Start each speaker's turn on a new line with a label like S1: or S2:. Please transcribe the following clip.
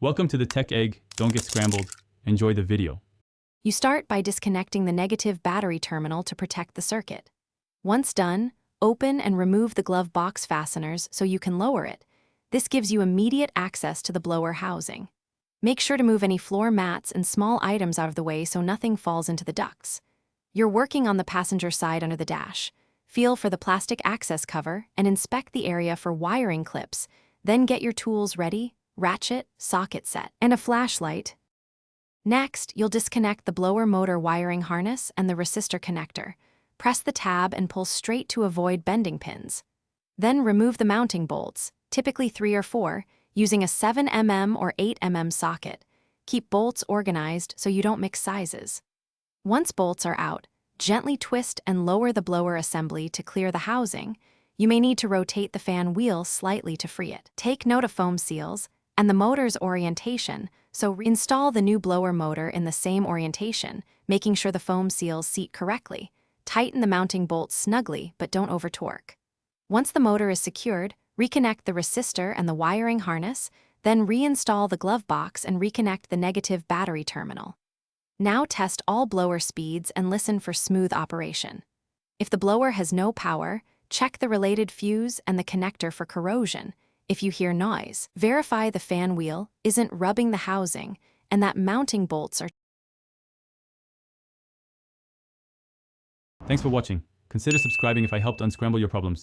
S1: Welcome to the Tech Egg. Don't get scrambled. Enjoy the video.
S2: You start by disconnecting the negative battery terminal to protect the circuit. Once done, open and remove the glove box fasteners so you can lower it. This gives you immediate access to the blower housing. Make sure to move any floor mats and small items out of the way so nothing falls into the ducts. You're working on the passenger side under the dash. Feel for the plastic access cover and inspect the area for wiring clips. Then get your tools ready, ratchet, socket set, and a flashlight. Next, you'll disconnect the blower motor wiring harness and the resistor connector. Press the tab and pull straight to avoid bending pins. Then remove the mounting bolts, typically 3 or 4, using a 7 mm or 8 mm socket. Keep bolts organized so you don't mix sizes. Once bolts are out, gently twist and lower the blower assembly to clear the housing. You may need to rotate the fan wheel slightly to free it. Take note of foam seals and the motor's orientation, so install the new blower motor in the same orientation, making sure the foam seals seat correctly. Tighten the mounting bolts snugly, but don't over-torque. Once the motor is secured, reconnect the resistor and the wiring harness, then reinstall the glove box and reconnect the negative battery terminal. Now test all blower speeds and listen for smooth operation. If the blower has no power, check the related fuse and the connector for corrosion. If you hear noise, verify the fan wheel isn't rubbing the housing and that mounting bolts are.
S1: Thanks for watching. Consider subscribing if I helped unscramble your problems.